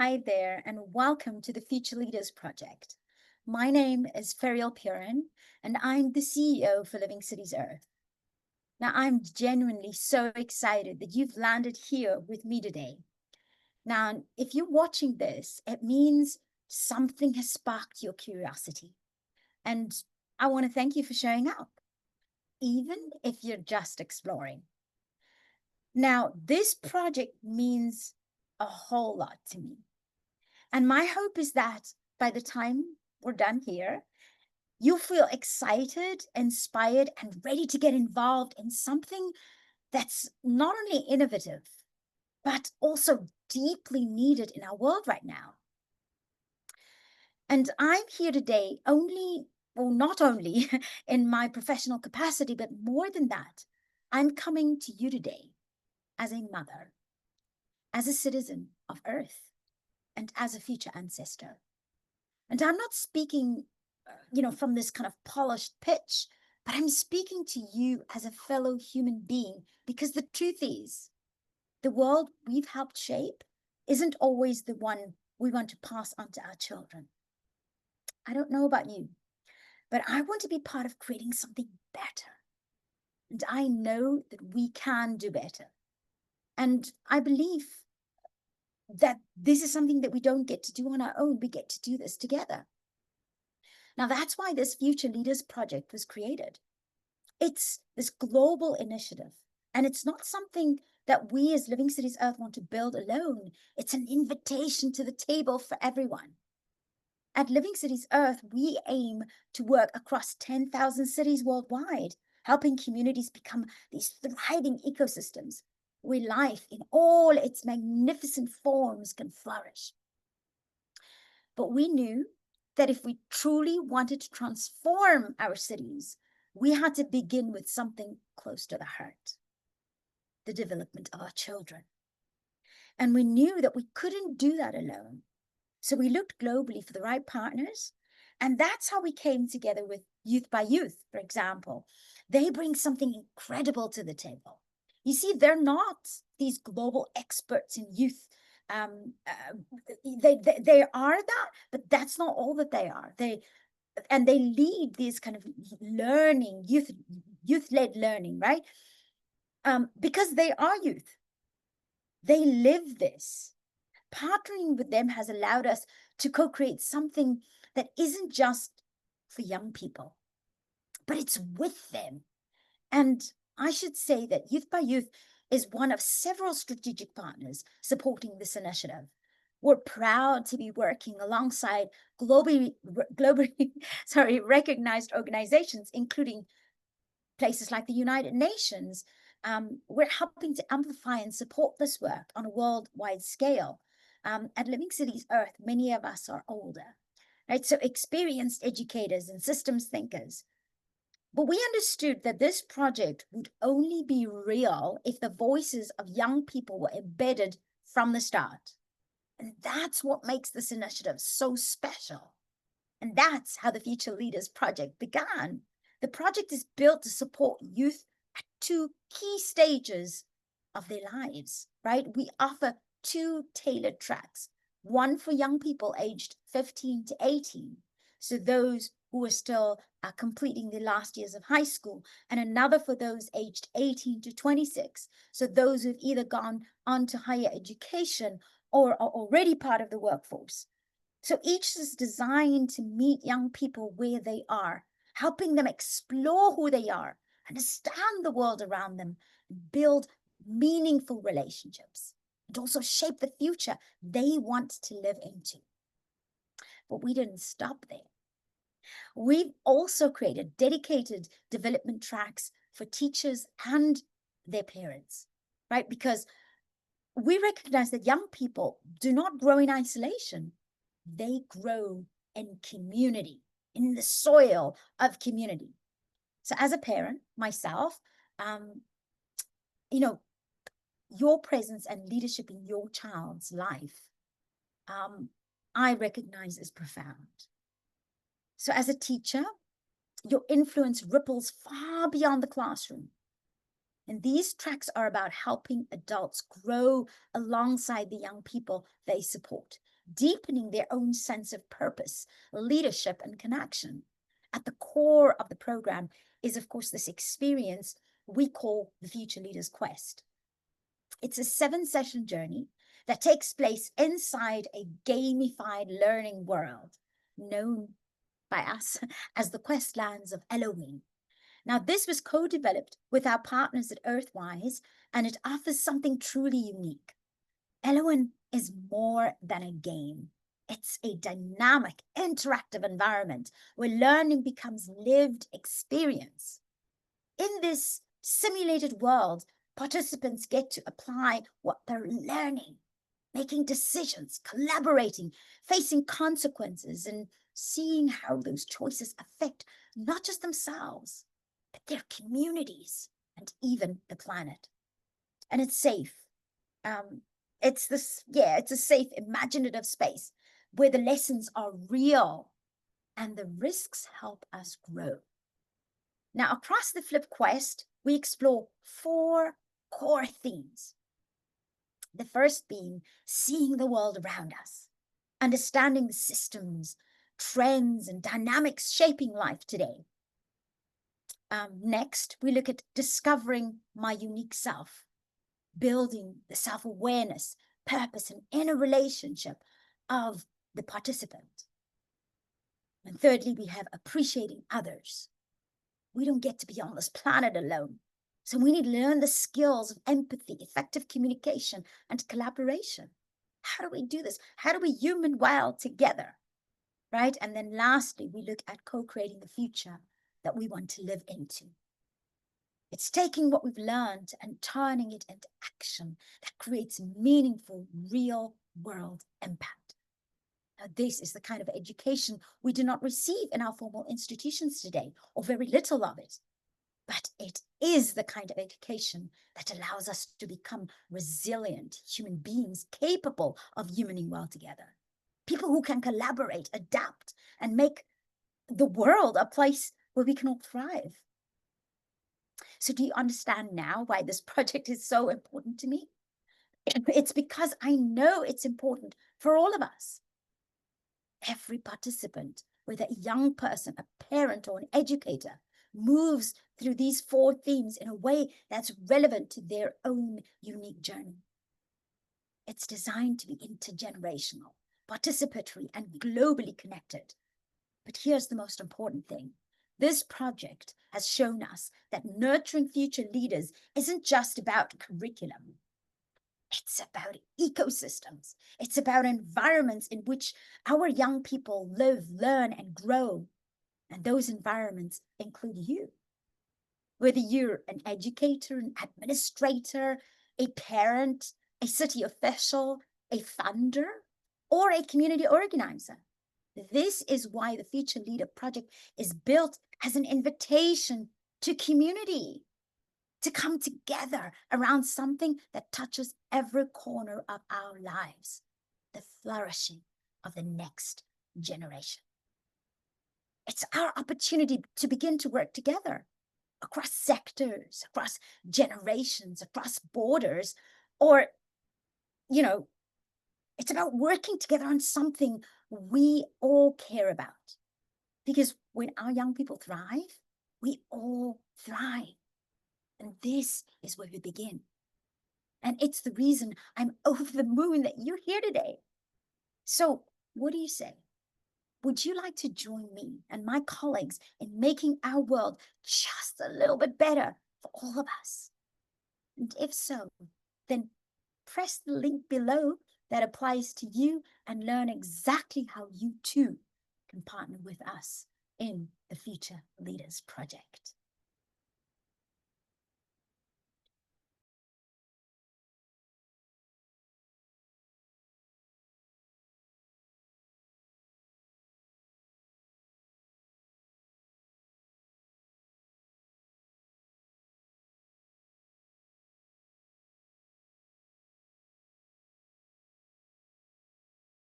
Hi there, and welcome to the Future Leaders Project. My name is Ferial Purin, and I'm the CEO for Living Cities Earth. Now, I'm genuinely so excited that you've landed here with me today. Now, if you're watching this, it means something has sparked your curiosity. And I want to thank you for showing up, even if you're just exploring. Now, this project means a whole lot to me. And my hope is that by the time we're done here, you'll feel excited, inspired, and ready to get involved in something that's not only innovative, but also deeply needed in our world right now. And I'm here today not only in my professional capacity, but more than that, I'm coming to you today as a mother, as a citizen of Earth, and as a future ancestor. And I'm not speaking, from this kind of polished pitch, but I'm speaking to you as a fellow human being, because the truth is, the world we've helped shape isn't always the one we want to pass on to our children. I don't know about you, but I want to be part of creating something better. And I know that we can do better. And I believe that this is something that we don't get to do on our own. We get to do this together. Now, that's why this Future Leaders Project was created. It's this global initiative, and it's not something that we as Living Cities Earth want to build alone. It's an invitation to the table for everyone. At Living Cities Earth, we aim to work across 10,000 cities worldwide, helping communities become these thriving ecosystems where life in all its magnificent forms can flourish. But we knew that if we truly wanted to transform our cities, we had to begin with something close to the heart: the development of our children. And we knew that we couldn't do that alone. So we looked globally for the right partners. And that's how we came together with Youth by Youth, for example. They bring something incredible to the table. You see, they're not these global experts in youth. They are that, but that's not all that they are. They lead these kind of learning, youth-led learning, right? Because they are youth. They live this. Partnering with them has allowed us to co-create something that isn't just for young people, but it's with them. And I should say that Youth by Youth is one of several strategic partners supporting this initiative. We're proud to be working alongside globally recognized organizations, including places like the United Nations. We're helping to amplify and support this work on a worldwide scale. At Living Cities Earth, many of us are older, right? So experienced educators and systems thinkers. But we understood that this project would only be real if the voices of young people were embedded from the start. And that's what makes this initiative so special. And that's how the Future Leaders Project began. The project is built to support youth at two key stages of their lives, right? We offer two tailored tracks, one for young people aged 15 to 18, so those who are still completing their last years of high school, and another for those aged 18 to 26, so those who've either gone on to higher education or are already part of the workforce. So each is designed to meet young people where they are, helping them explore who they are, understand the world around them, build meaningful relationships, and also shape the future they want to live into. But we didn't stop there. We've also created dedicated development tracks for teachers and their parents, right? Because we recognize that young people do not grow in isolation. They grow in community, in the soil of community. So as a parent myself, your presence and leadership in your child's life, I recognize as profound. So as a teacher, your influence ripples far beyond the classroom. And these tracks are about helping adults grow alongside the young people they support. deepening their own sense of purpose, leadership, and connection. At the core of the program is, of course, this experience we call the Future Leaders Quest. It's a 7-session journey that takes place inside a gamified learning world known by us as the Questlands of Elohim. Now, this was co-developed with our partners at Earthwise, and it offers something truly unique. Elohim is more than a game. It's a dynamic, interactive environment where learning becomes lived experience. In this simulated world, participants get to apply what they're learning, making decisions, collaborating, facing consequences, and seeing how those choices affect not just themselves, but their communities and even the planet. And it's safe. It's a safe, imaginative space where the lessons are real and the risks help us grow. Now, across the FLP Quest, we explore 4 core themes. The first being seeing the world around us, understanding the systems, trends, and dynamics shaping life today. Next, we look at discovering my unique self, building the self-awareness, purpose, and inner relationship of the participant. And thirdly, we have appreciating others. We don't get to be on this planet alone. So we need to learn the skills of empathy, effective communication, and collaboration. How do we do this? How do we human well together? Right? And then lastly, we look at co-creating the future that we want to live into. It's taking what we've learned and turning it into action that creates meaningful, real world impact. Now, this is the kind of education we do not receive in our formal institutions today, or very little of it. But it is the kind of education that allows us to become resilient human beings capable of humaning well together. People who can collaborate, adapt, and make the world a place where we can all thrive. So do you understand now why this project is so important to me? It's because I know it's important for all of us. Every participant, whether a young person, a parent, or an educator, moves through these 4 themes in a way that's relevant to their own unique journey. It's designed to be intergenerational, participatory, and globally connected. But here's the most important thing. This project has shown us that nurturing future leaders isn't just about curriculum. It's about ecosystems. It's about environments in which our young people live, learn, and grow. And those environments include you. Whether you're an educator, an administrator, a parent, a city official, a funder, or a community organizer. This is why the Future Leader Project is built as an invitation to community, to come together around something that touches every corner of our lives, the flourishing of the next generation. It's our opportunity to begin to work together across sectors, across generations, across borders, or, it's about working together on something we all care about. Because when our young people thrive, we all thrive. And this is where we begin. And it's the reason I'm over the moon that you're here today. So what do you say? Would you like to join me and my colleagues in making our world just a little bit better for all of us? And if so, then press the link below that applies to you and learn exactly how you too can partner with us in the Future Leaders Project.